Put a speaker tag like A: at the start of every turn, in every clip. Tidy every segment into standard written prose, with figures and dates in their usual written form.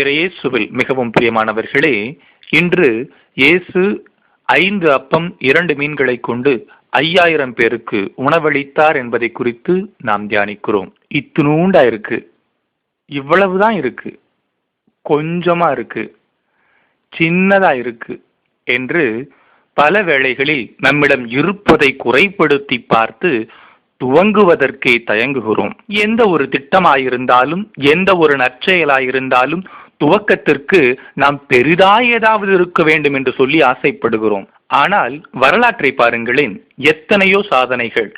A: இயேசுவில் மிகவும் பிரியமானவர்களே, இன்று இயேசு 5 அப்பம் 2 மீன்களை கொண்டு 5000 பேருக்கு உணவளித்தார் என்பதை குறித்து நாம் தியானிக்கிறோம். இத்துணூண்டா இருக்கு, இவ்வளவுதான் இருக்கு, கொஞ்சமா இருக்கு, சின்னதா இருக்கு என்று பல வேளைகளில் நம்மிடம் இருப்பதை குறைப்படுத்தி பார்த்து துவங்குவதற்கே தயங்குகிறோம். எந்த ஒரு திட்டமாயிருந்தாலும், எந்த ஒரு நற்செயலாயிருந்தாலும் துவக்கத்திற்கு நாம் பெரிதாய் ஏதாவது இருக்க வேண்டும் என்று சொல்லி ஆசைப்படுகிறோம். ஆனால் வரலாற்றை பாருங்களேன், எத்தனையோ சாதனைகள்,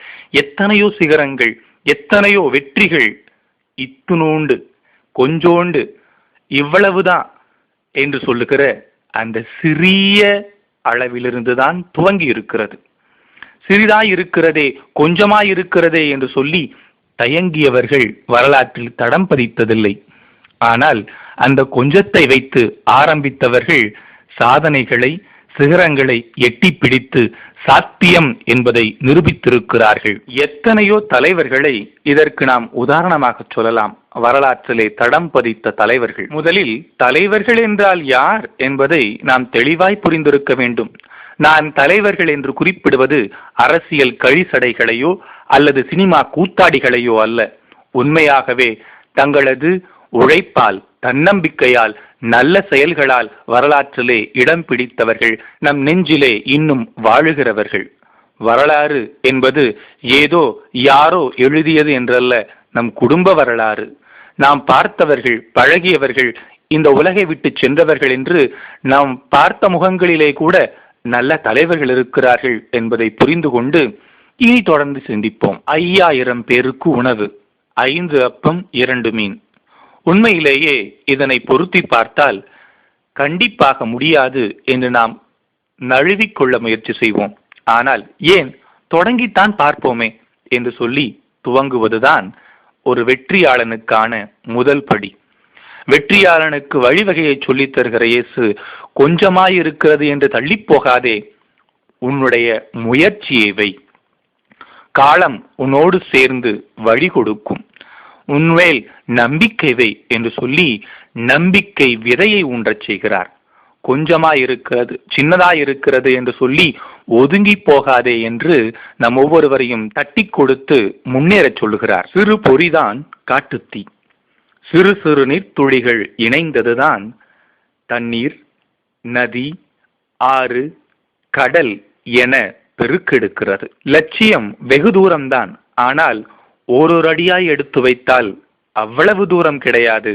A: எத்தனையோ சிகரங்கள், எத்தனையோ வெற்றிகள் இத்துணூண்டு, கொஞ்சோண்டு, இவ்வளவுதான் என்று சொல்லுகிற அந்த சிறிய அளவிலிருந்துதான் துவங்கி இருக்கிறது. சிறிதாய் இருக்கிறதே, கொஞ்சமாய் இருக்கிறதே என்று சொல்லி தயங்கியவர்கள் வரலாற்றில் தடம் பதித்ததில்லை. ஆனால் அந்த கொஞ்சத்தை வைத்து ஆரம்பித்தவர்கள் சாதனைகளை, சிகரங்களை எட்டி பிடித்து சாத்தியம் என்பதை நிரூபித்திருக்கிறார்கள். எத்தனையோ தலைவர்களை இதற்கு நாம் உதாரணமாக சொல்லலாம். வரலாற்றிலே தடம் பதித்த தலைவர்கள். முதலில் தலைவர்கள் என்றால் யார் என்பதை நாம் தெளிவாய் புரிந்திருக்க வேண்டும். நான் தலைவர்கள் என்று குறிப்பிடுவது அரசியல் கழிசடைகளையோ அல்லது சினிமா கூத்தாடிகளையோ அல்ல. உண்மையாகவே தங்களது உழைப்பால், தன்னம்பிக்கையால், நல்ல செயல்களால் வரலாற்றிலே இடம் பிடித்தவர்கள், நம் நெஞ்சிலே இன்னும் வாழுகிறவர்கள். வரலாறு என்பது ஏதோ யாரோ எழுதியது என்றல்ல, நம் குடும்ப வரலாறு. நாம் பார்த்தவர்கள், பழகியவர்கள், இந்த உலகை விட்டு சென்றவர்கள் என்று நாம் பார்த்த முகங்களிலே கூட நல்ல தலைவர்கள் இருக்கிறார்கள் என்பதை புரிந்து கொண்டு இனி தொடர்ந்து சிந்திப்போம். 5000 பேருக்கு உணவு, 5 அப்பம் 2 மீன். உண்மையிலேயே இதனை பொருத்தி பார்த்தால் கண்டிப்பாக முடியாது என்று நாம் நழுவிக்கொள்ள முயற்சி செய்வோம். ஆனால் ஏன் தொடங்கித்தான் பார்ப்போமே என்று சொல்லி துவங்குவதுதான் ஒரு வெற்றியாளனுக்கான முதல் படி. வெற்றியாளனுக்கு வழிவகையை சொல்லித் தருகிற இயேசு, கொஞ்சமாயிருக்கிறது என்று தள்ளி போகாதே, உன்னுடைய முயற்சியை வை. காலம் உன்னோடு சேர்ந்து வழி கொடுக்கும். உன்மேல் நம்பிக்கை வை என்று சொல்லி நம்பிக்கை விதையை ஊன்றச் செய்கிறார். கொஞ்சமாயிருக்கிறது, சின்னதாயிருக்கிறது என்று சொல்லி ஒதுங்கி போகாதே என்று நம் ஒவ்வொருவரையும் தட்டி கொடுத்து முன்னேறச் சொல்லுகிறார். சிறு பொறிதான் காட்டுத்தீ, சிறு சிறு நீர்த்துளிகள் இணைந்ததுதான் தண்ணீர், நதி, ஆறு, கடல் என பெருக்கெடுக்கிறது. லட்சியம் வெகு தூரம்தான், ஆனால் ஓரொரு அடியாய் எடுத்து வைத்தால் அவ்வளவு தூரம் கிடையாது,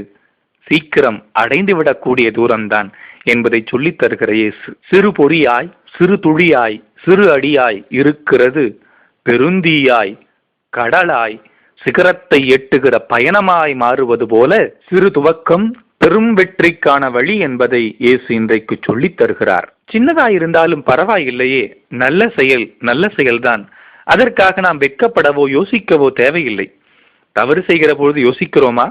A: சீக்கிரம் அடைந்துவிடக்கூடிய தூரம்தான் என்பதை சொல்லித் தருகிற இயேசு. சிறு பொறியாய், சிறு துளியாய், சிறு அடியாய் இருக்கிறது பெருந்தீயாய், கடலாய், சிகரத்தை எட்டுகிற பயணமாய் மாறுவது போல சிறு துவக்கம் பெரும் வெற்றிக்கான வழி என்பதை இயேசு இன்றைக்கு சொல்லித் தருகிறார். சின்னதாயிருந்தாலும் பரவாயில்லையே, நல்ல செயல் நல்ல செயல்தான். அதற்காக நாம் வெட்கப்படவோ யோசிக்கவோ தேவையில்லை. தவறு செய்கிற பொழுது யோசிக்கிறோமா?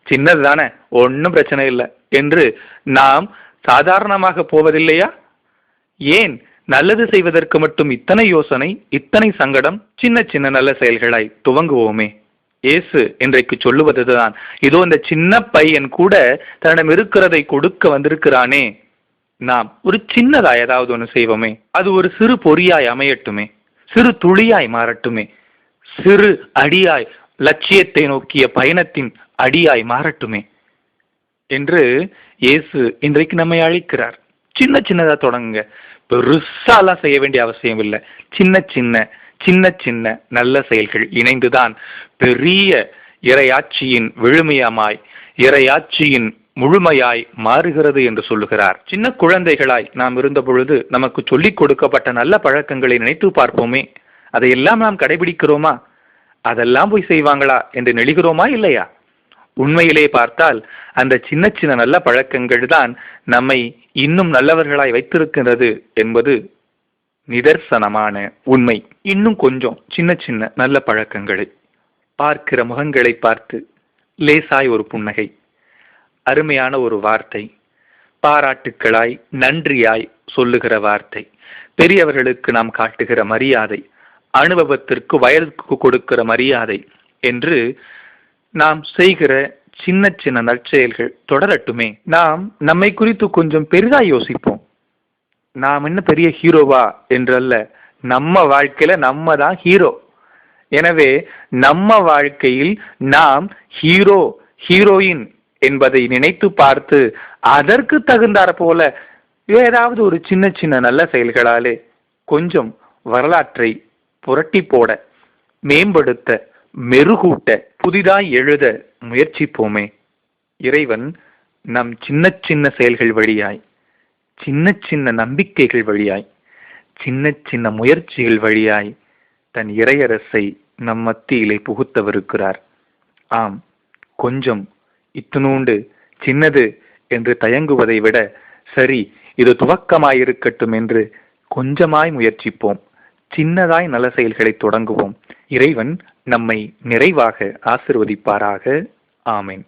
A: சின்னதுதானே, ஒன்னும் பிரச்சனை இல்லை என்று நாம் சாதாரணமாக போவதில்லையா? ஏன் நல்லது செய்வதற்கு மட்டும் இத்தனை யோசனை, இத்தனை சங்கடம்? சின்ன சின்ன நல்ல செயல்களாய் துவங்குவோமே. இயேசு இன்றைக்கு சொல்லுவதுதான், இதோ இந்த சின்ன பையன் கூட தன்னிடம் இருக்கிறதை கொடுக்க வந்திருக்கிறானே, நாம் ஒரு சின்னதா ஏதாவது ஒன்று செய்வோமே. அது ஒரு சிறு பொறியாய் அமையட்டுமே, சிறு துளியாய் மாறட்டுமே, சிறு அடியாய் லட்சியத்தை நோக்கிய பயணத்தின் அடியாய் மாறட்டுமே என்று இயேசு இன்றைக்கு நம்மை அழைக்கிறார். சின்ன சின்னதா தொடங்குங்க. பெருசாலாம் செய்ய வேண்டிய அவசியம் இல்லை. சின்ன சின்ன சின்ன சின்ன நல்ல செயல்கள் இணைந்துதான் பெரிய இறையாட்சியின் விழுமியமாய், இறையாட்சியின் முழுமையாய் மாறுகிறது என்று சொல்லுகிறார். சின்ன குழந்தைகளாய் நாம் இருந்த பொழுது நமக்கு சொல்லிக் கொடுக்கப்பட்ட நல்ல பழக்கங்களை நினைத்து பார்ப்போமே. அதையெல்லாம் நாம் கடைபிடிக்கிறோமா? அதெல்லாம் போய் செய்வாங்களா என்று நெளிகிறோமா இல்லையா? உண்மையிலே பார்த்தால் அந்த சின்ன சின்ன நல்ல பழக்கங்கள் தான் நம்மை இன்னும் நல்லவர்களாய் வைத்திருக்கிறது என்பது நிதர்சனமான உண்மை. இன்னும் கொஞ்சம் சின்ன சின்ன நல்ல பழக்கங்களை, பார்க்கிற முகங்களை பார்த்து லேசாய் ஒரு புன்னகை, அருமையான ஒரு வார்த்தை, பாராட்டுக்களாய் நன்றியாய் சொல்லுகிற வார்த்தை, பெரியவர்களுக்கு நாம் காட்டுகிற மரியாதை, அனுபவத்திற்கு வயதுக்கு கொடுக்கிற மரியாதை என்று நாம் செய்கிற சின்ன சின்ன நற்செயல்கள் தொடரட்டுமே. நாம் நம்மை குறித்து கொஞ்சம் பெரிதா யோசிப்போம். நாம் என்ன பெரிய ஹீரோவா என்றல்ல, நம்ம வாழ்க்கையில நம்ம தான் ஹீரோ. எனவே நம்ம வாழ்க்கையில் நாம் ஹீரோ ஹீரோயின் என்பதை நினைத்து பார்த்து அதற்கு தகுந்தாற் போல ஏதாவது ஒரு சின்ன சின்ன நல்ல செயல்களாலே கொஞ்சம் வரலாற்றை புரட்டி போட, மேம்படுத்த, மெருகூட்ட, புதிதாய் எழுத முயற்சிப்போமே. இறைவன் நம் சின்ன சின்ன செயல்கள் வழியாய், சின்ன சின்ன நம்பிக்கைகள் வழியாய், சின்ன சின்ன முயற்சிகள் வழியாய் தன் இறையரசை நம் மத்தியிலே புகுத்தவிருக்கிறார். ஆம், கொஞ்சம் இத்துணூண்டு சின்னது என்று தயங்குவதை விட, சரி இது துவக்கமாயிருக்கட்டும் என்று கொஞ்சமாய் முயற்சிப்போம். சின்னதாய் நல்ல செயல்களை தொடங்குவோம். இறைவன் நம்மை நிறைவாக ஆசிர்வதிப்பாராக. ஆமென்.